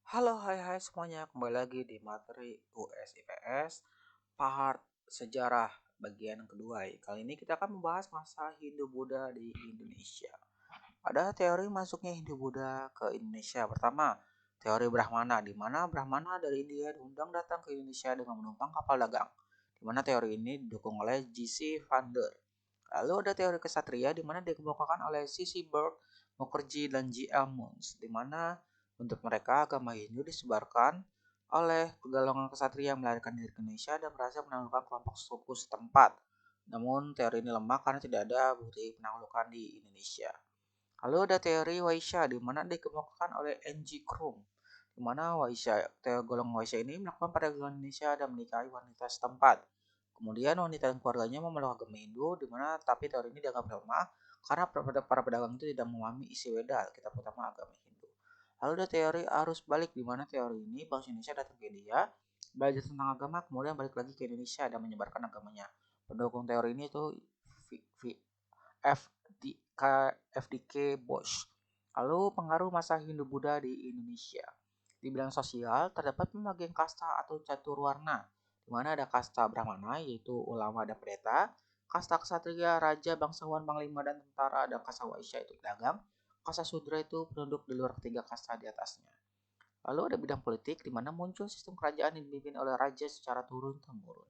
Halo, hai semuanya. Kembali lagi di materi US IPS part sejarah bagian kedua. Kali ini kita akan membahas masa Hindu-Buddha di Indonesia. Ada teori masuknya Hindu-Buddha ke Indonesia. Pertama, teori Brahmana, di mana Brahmana dari India diundang datang ke Indonesia dengan menumpang kapal dagang. Di mana teori ini didukung oleh G.C. Vander. Lalu ada teori kesatria di mana dikemukakan oleh C.C. Burke, Mukherjee, dan G.L. Muns, di mana menurut mereka agama Hindu disebarkan oleh golongan kesatria yang melarikan diri ke Indonesia dan berhasil menaklukkan kelompok suku setempat. Namun teori ini lemah karena tidak ada bukti penaklukan di Indonesia. Lalu ada teori Waisya di mana dikemukakan oleh N.G. Krum, di mana teori golongan Waisya ini melakukan perdagangan Indonesia dan menikahi wanita setempat. Kemudian wanita dan keluarganya memeluk agama Hindu, di mana tapi teori ini dianggap lemah karena para pedagang itu tidak memahami isi Weda, kitab utama agama Hindu. Lalu ada teori arus balik, di mana teori ini bangsa Indonesia datang ke India, belajar tentang agama, kemudian balik lagi ke Indonesia dan menyebarkan agamanya. Pendukung teori ini itu FDK Bosch. Lalu pengaruh masa Hindu-Buddha di Indonesia. Di bidang sosial, terdapat pembagian kasta atau catur warna, di mana ada kasta Brahmana, yaitu ulama dan pendeta, kasta ksatria, raja, bangsawan, panglima, dan tentara, dan kasta Waisya itu pedagang, kasta Sudra itu penduduk di luar ketiga kasta di atasnya. Lalu ada bidang politik, di mana muncul sistem kerajaan yang dipimpin oleh raja secara turun-temurun.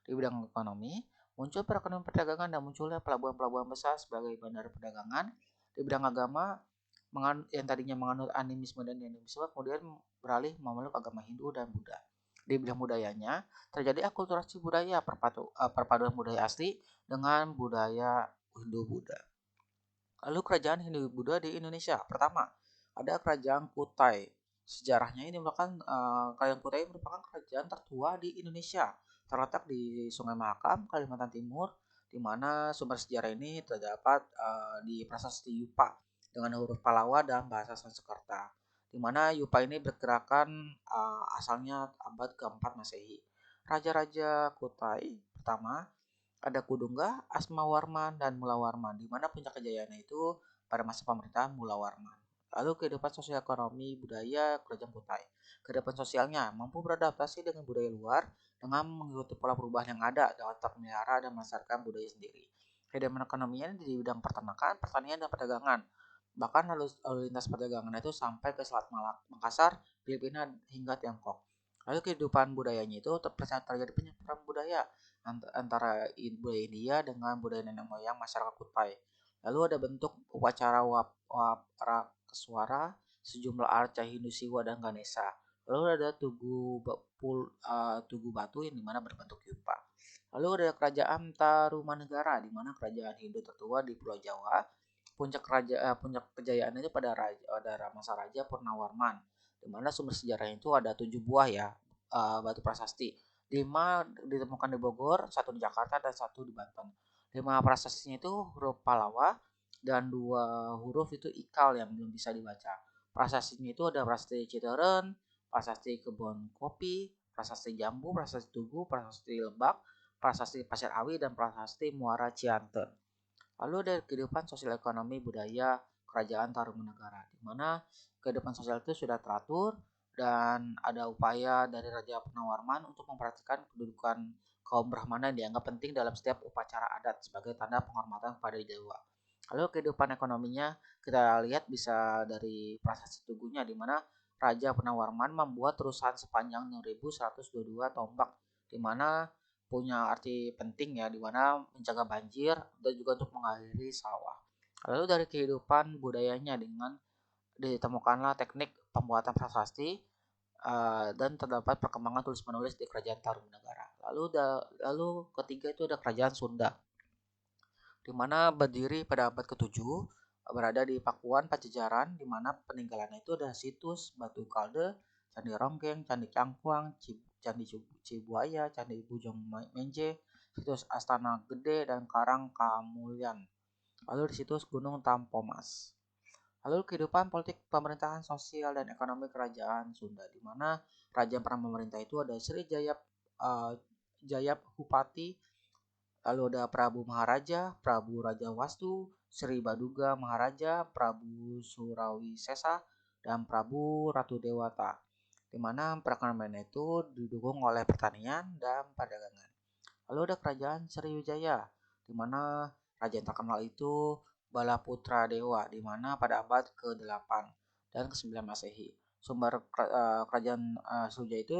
Di bidang ekonomi, muncul perekonomian perdagangan dan munculnya pelabuhan-pelabuhan besar sebagai bandara perdagangan. Di bidang agama, yang tadinya menganut animisme dan dinamisme kemudian beralih memeluk agama Hindu dan Buddha. Di bidang budayanya, terjadi akulturasi budaya, perpaduan budaya asli dengan budaya Hindu-Buddha. Lalu kerajaan Hindu-Buddha di Indonesia. Pertama, ada kerajaan Kutai. Sejarahnya ini merupakan kerajaan Kutai merupakan kerajaan tertua di Indonesia, terletak di Sungai Mahakam, Kalimantan Timur, di mana sumber sejarah ini terdapat di Prasasti Yupa dengan huruf Palawa dan bahasa Sanskerta, di mana Yupa ini bergerakan asalnya abad keempat Masehi. Raja-raja Kutai pertama ada Kudungga, Asmawarman, dan Mulawarman, di mana puncak kejayaannya itu pada masa pemerintahan Mulawarman. Lalu kehidupan sosial ekonomi budaya kerajaan Kutai. Kehidupan sosialnya mampu beradaptasi dengan budaya luar dengan mengikuti pola perubahan yang ada dalam tetap memelihara dan melestarikan budaya sendiri. Kehidupan ekonominya di bidang peternakan, pertanian, dan perdagangan. Bahkan lalu lintas perdagangan itu sampai ke Selat Malaka, Makassar, Filipina, hingga Tiongkok. Lalu kehidupan budayanya itu terjadi penyebaran budaya antara budaya India dengan budaya nenek moyang masyarakat Kutai. Lalu ada bentuk upacara Waprakeswara, sejumlah arca Hindu Siwa dan Ganesha. Lalu ada tugu batu yang dimana berbentuk yupa. Lalu ada kerajaan Tarumanegara, di mana kerajaan Hindu tertua di Pulau Jawa. Puncak kejayaan itu pada masa Raja Purnawarman, di mana sumber sejarahnya itu ada 7 buah ya batu prasasti. 5 ditemukan di Bogor, 1 di Jakarta, dan 1 di Banten. 5 prasastinya itu huruf Palawa dan 2 huruf itu Ikal yang belum bisa dibaca. Prasastinya itu ada prasasti Citeren, prasasti Kebon Kopi, prasasti Jambu, prasasti Tugu, prasasti Lebak, prasasti Pasir Awi, dan prasasti Muara Cianten. Lalu ada kehidupan sosial ekonomi budaya kerajaan Tarumanegara, di mana kehidupan sosial itu sudah teratur dan ada upaya dari Raja Purnawarman untuk memperhatikan kedudukan kaum Brahmana yang dianggap penting dalam setiap upacara adat sebagai tanda penghormatan kepada dewa. Lalu kehidupan ekonominya kita lihat bisa dari prasasti Tugunya, di mana Raja Purnawarman membuat terusan sepanjang 6122 tombak, di mana punya arti penting ya, di mana mencegah banjir dan juga untuk mengairi sawah. Lalu dari kehidupan budayanya dengan ditemukanlah teknik pembuatan prasasti dan terdapat perkembangan tulis menulis di kerajaan Tarumanegara. Lalu ketiga itu ada kerajaan Sunda, di mana berdiri pada abad ke-7, berada di Pakuan Pajajaran, di mana peninggalannya itu ada situs Batu Kalde, Candi Ronggeng, Candi Cangkuang, Candi Cibuaya, Candi Bujong Menje, situs Astana Gede, dan Karang Kamulyan. Lalu di situs Gunung Tampomas. Lalu kehidupan politik pemerintahan sosial dan ekonomi kerajaan Sunda, di mana raja yang pernah memerintah itu ada Sri Jayap Hupati, lalu ada Prabu Maharaja, Prabu Raja Wastu, Sri Baduga Maharaja, Prabu Surawi Sesa, dan Prabu Ratu Dewata. di mana perekonomian itu didukung oleh pertanian dan perdagangan. Lalu ada kerajaan Sriwijaya, di mana raja yang terkenal itu Balaputra Dewa, di mana pada abad ke-8 dan ke-9 Masehi. Sumber kerajaan Sriwijaya itu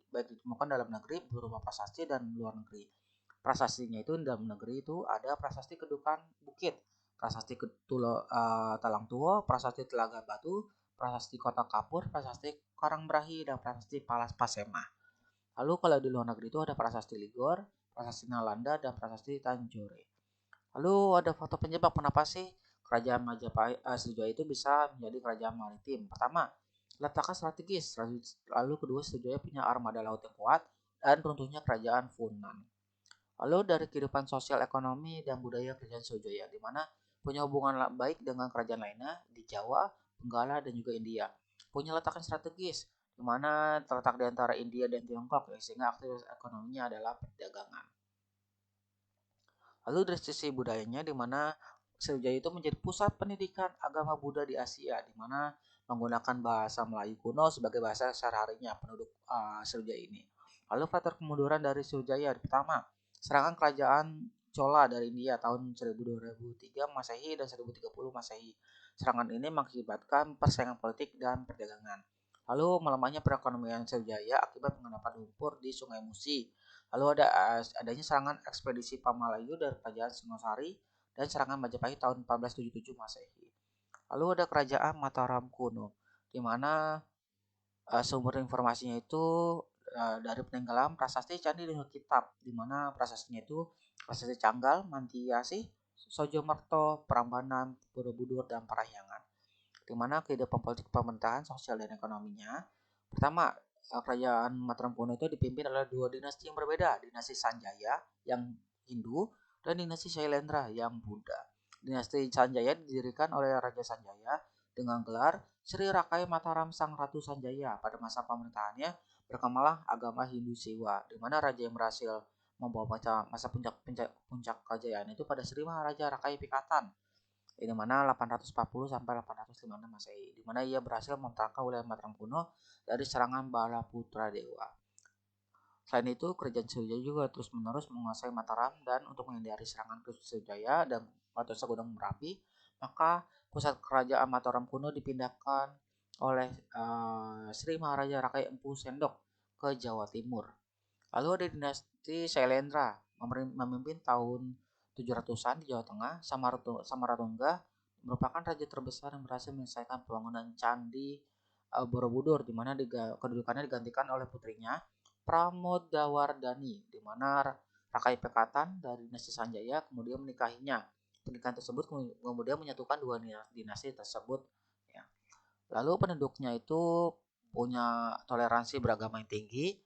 baik ditemukan dalam negeri berupa prasasti dan luar negeri. Prasastinya itu dalam negeri itu ada prasasti Kedukan Bukit, prasasti Talang Tuo, prasasti Telaga Batu, prasasti Kota Kapur, prasasti Karangbrahi, dan prasasti Palas Pasema. Lalu kalau di luar negeri itu ada prasasti Ligor, prasasti Nalanda, dan prasasti Tanjore. Lalu ada faktor penyebab kenapa sih kerajaan Majapahit Sriwijaya itu bisa menjadi kerajaan maritim. Pertama, letaknya strategis. Lalu kedua, Sriwijaya punya armada laut yang kuat dan runtuhnya kerajaan Funan. Lalu dari kehidupan sosial, ekonomi, dan budaya kerajaan Sriwijaya, di mana punya hubungan baik dengan kerajaan lainnya di Jawa, Benggala, dan juga India. Punya letak yang strategis, di mana terletak di antara India dan Tiongkok, sehingga aktivitas ekonominya adalah perdagangan. Lalu dari sisi budayanya, di mana Sriwijaya itu menjadi pusat pendidikan agama Buddha di Asia, di mana menggunakan bahasa Melayu kuno sebagai bahasa sehari-harinya penduduk Sriwijaya ini. Lalu faktor kemunduran dari Sriwijaya, pertama, serangan kerajaan Chola dari India tahun 1203 Masehi dan 1030 Masehi. Serangan ini mengakibatkan persaingan politik dan perdagangan. Lalu melemahnya perekonomian Sriwijaya akibat pengendapan lumpur di Sungai Musi. Lalu adanya serangan ekspedisi Pamalayu dari kerajaan Singosari dan serangan Majapahit tahun 1477 Masehi. Lalu ada kerajaan Mataram kuno, di mana sumber informasinya itu dari peninggalan prasasti Candi dan Kitab, di mana prasastinya itu prasasti Canggal, Mantiasi, Sojomerto, Prambanan, Borobudur, dan Parahyangan. Di mana kehidupan politik pemerintahan, sosial, dan ekonominya. Pertama, kerajaan Mataram kuno itu dipimpin oleh dua dinasti yang berbeda, dinasti Sanjaya yang Hindu dan dinasti Shailendra yang Buddha. Dinasti Sanjaya didirikan oleh Raja Sanjaya dengan gelar Sri Rakai Mataram Sang Ratu Sanjaya. Pada masa pemerintahannya berkembanglah agama Hindu Siwa, di mana raja yang berhasil membawa masa puncak kejayaan itu pada Sri Maharaja Rakai Pikatan, di mana 840 sampai 856 Masehi, di mana ia berhasil membentangkan wilayah Mataram kuno dari serangan Balaputra Dewa. Selain itu, kerajaan Sriwijaya juga terus-menerus menguasai Mataram, dan untuk menghindari serangan ke Sriwijaya dan Matusa Gunung Merapi, maka pusat kerajaan Mataram kuno dipindahkan oleh Sri Maharaja Rakai Empu Sendok ke Jawa Timur. Lalu ada dinasti Shailendra memimpin tahun 700-an di Jawa Tengah. Samaratungga merupakan raja terbesar yang berhasil menyelesaikan pembangunan Candi Borobudur, di mana kedudukannya digantikan oleh putrinya Pramodawardhani, di mana Rakai Pekatan dari dinasti Sanjaya kemudian menikahinya. Pernikahan tersebut kemudian menyatukan dua dinasti tersebut. Ya. Lalu penduduknya itu punya toleransi beragama yang tinggi,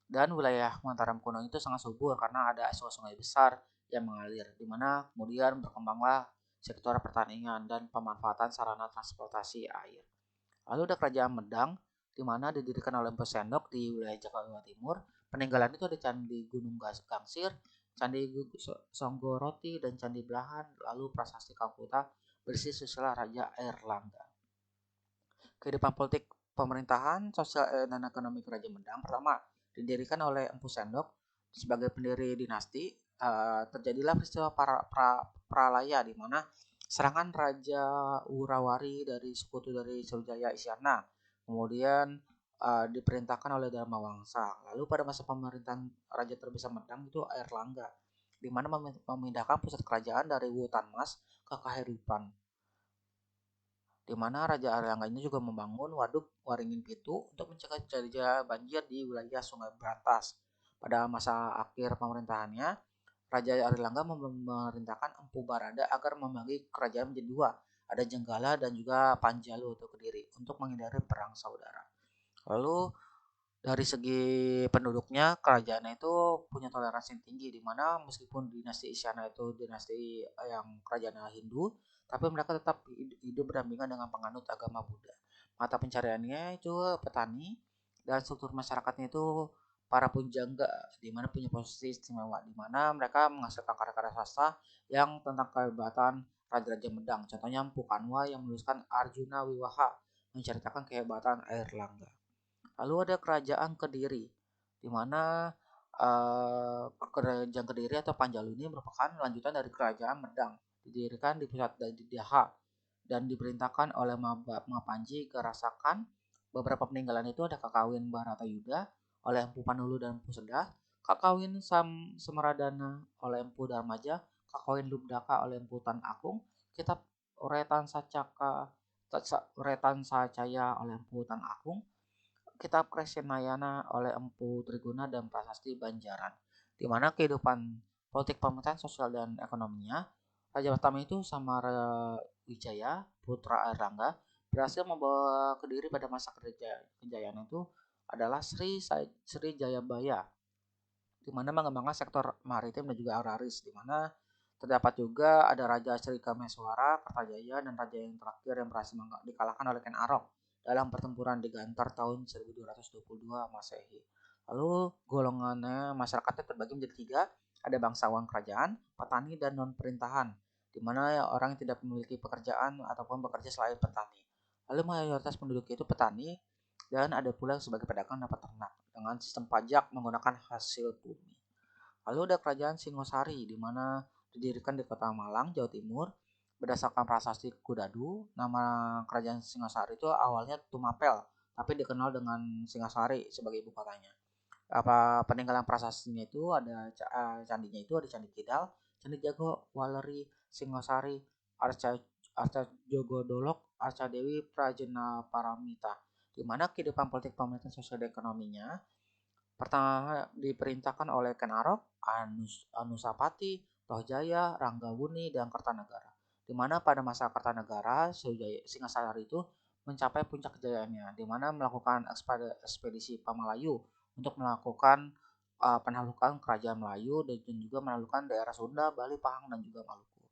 dan wilayah Mataram kuno itu sangat subur karena ada sungai besar yang mengalir, di mana kemudian berkembanglah sektor pertanian dan pemanfaatan sarana transportasi air. Lalu ada kerajaan Medang, di mana didirikan oleh Empu Sendok di wilayah Jawa Timur. Peninggalan itu ada Candi Gunung Gangsir, Candi Songgoroti, dan Candi Belahan, lalu prasasti Kalkuta berisi silsilah Raja Airlangga. Kehidupan politik, pemerintahan, sosial, dan ekonomi kerajaan Medang. Pertama, didirikan oleh Empu Sendok sebagai pendiri dinasti. Terjadilah peristiwa Pralaya, di mana serangan Raja Urawari dari sekutu dari Sriwijaya Isyana kemudian diperintahkan oleh Dharma Wangsa. Lalu pada masa pemerintahan raja terbesar Medang itu Airlangga, di mana memindahkan pusat kerajaan dari Wutanmas ke Kahuripan, di mana Raja Airlangga ini juga membangun Waduk Waringin Pitu untuk mencegah banjir di wilayah Sungai Berantas. Pada masa akhir pemerintahannya, Raja Airlangga memerintahkan Empu Barada agar membagi kerajaan menjadi dua, ada Jenggala dan juga Panjalu atau Kediri, untuk menghindari perang saudara. Lalu dari segi penduduknya, kerajaan itu punya toleransi yang tinggi, di mana meskipun dinasti Isyana itu dinasti yang kerajaan Hindu, tapi mereka tetap hidup berdampingan dengan penganut agama Buddha. Mata pencariannya itu petani, dan struktur masyarakatnya itu para pujangga, di mana punya posisi istimewa, di mana mereka menghasilkan karya-karya sastra yang tentang kehebatan Raja-Raja Medang. Contohnya Empu Kanwa yang menuliskan Arjuna Wiwaha, menceritakan kehebatan Airlangga. Lalu ada kerajaan Kediri, di mana kerajaan Kediri atau Panjalu ini merupakan lanjutan dari kerajaan Medang, didirikan di pusat dari Daha dan diperintahkan oleh Mapanji ke Rasakan. Beberapa peninggalan itu ada Kakawin Baratayuda oleh Empu Panulu dan Empu Sedah, Kakawin Semeradana oleh Empu Darmaja, Kakawin Lubdaka oleh Empu Tan Akung, Kitab Uretan Sacaka Uretan Sacaya oleh Empu Tan Akung, Kitab Kresenayana oleh Empu Triguna dan Prasasti Banjaran, di mana kehidupan politik pemerintahan sosial dan ekonominya Raja pertama itu Samara Wijaya putra Airlangga berhasil membawa Kediri pada masa kejayaan itu adalah Sri Jayabaya, di mana mengembangkan sektor maritim dan juga agraris, di mana terdapat juga ada Raja Sri Kameswara, Kertajaya, dan raja yang terakhir yang berhasil dikalahkan oleh Ken Arok dalam pertempuran di Gantar tahun 1222 Masehi. Lalu golongannya masyarakatnya terbagi menjadi tiga, ada bangsawan kerajaan, petani, dan non perintahan, di mana orang yang tidak memiliki pekerjaan ataupun bekerja selain petani. Lalu mayoritas penduduk itu petani, dan ada pula sebagai pedagang dan peternak dengan sistem pajak menggunakan hasil bumi. Lalu ada kerajaan Singosari, di mana didirikan di kota Malang, Jawa Timur. Berdasarkan prasasti Kudadu, nama kerajaan Singosari itu awalnya Tumapel, tapi dikenal dengan Singosari sebagai ibu kotanya. Peninggalan prasastinya itu ada candinya itu ada Candi Kidal, Candi Jago, Waleri, Singosari, Arca Arca Jogodolok, Arca Dewi Prajena Paramita, di mana kehidupan politik pemerintahan sosial dan ekonominya pertama diperintahkan oleh Ken Arok, Anusapati, Tohjaya, Ranggawuni, dan Kertanegara. Di mana pada masa Kertanegara, Singasari itu mencapai puncak kejayaannya, di mana melakukan ekspedisi Pamalayu untuk melakukan penaklukan kerajaan Melayu dan juga menaklukkan daerah Sunda, Bali, Pahang, dan juga Maluku.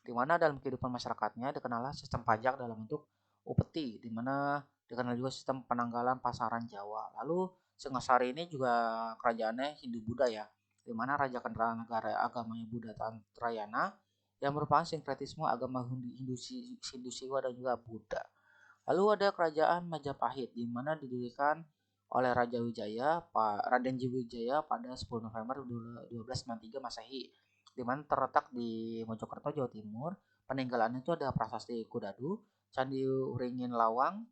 Di mana dalam kehidupan masyarakatnya dikenallah sistem pajak dalam bentuk upeti, di mana dikenal juga sistem penanggalan pasaran Jawa. Lalu Singasari ini juga kerajaannya Hindu-Buddha ya, di mana Raja Negara agamanya Buddha Tantrayana yang merupakan sinkretisme agama Hindu Siwa dan juga Buddha. Lalu ada kerajaan Majapahit, di mana didirikan oleh Raja Wijaya, Raden Wijaya pada 10 November 1293 Masehi, di mana terletak di Mojokerto, Jawa Timur. Peninggalan itu ada prasasti Kudadu, Candi Uringin Lawang,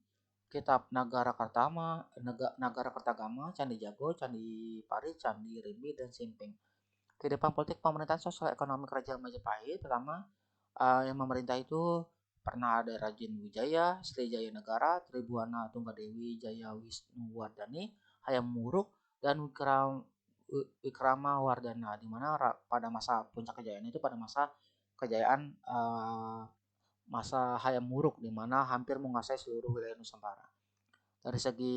Kitab Nagara Kertagama, Candi Jago, Candi Pari, Candi Rimbi, dan Simping. Kehidupan politik pemerintahan sosial ekonomi kerajaan Majapahit pertama yang memerintah itu pernah ada Raden Wijaya, Srijaya Negara, Tribuana Tunggadewi, Jaya Wisnuwardani, Hayam Wuruk, dan Wikrama Wardana, di mana pada masa puncak kejayaan itu pada masa kejayaan masa Hayam Wuruk, di mana hampir menguasai seluruh wilayah Nusantara. Dari segi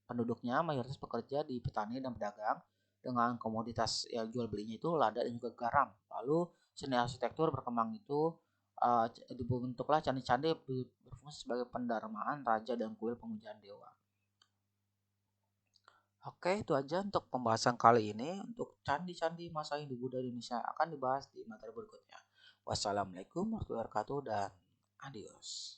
penduduknya mayoritas bekerja di petani dan pedagang dengan komoditas yang jual belinya itu lada dan juga garam. Lalu seni arsitektur berkembang itu dibentuklah candi-candi berfungsi sebagai pendarmaan raja dan kuil pemujaan dewa. Oke, itu aja untuk pembahasan kali ini. Untuk candi-candi masa Hindu-Buddha di Indonesia akan dibahas di materi berikutnya. Wassalamualaikum warahmatullahi wabarakatuh dan adios.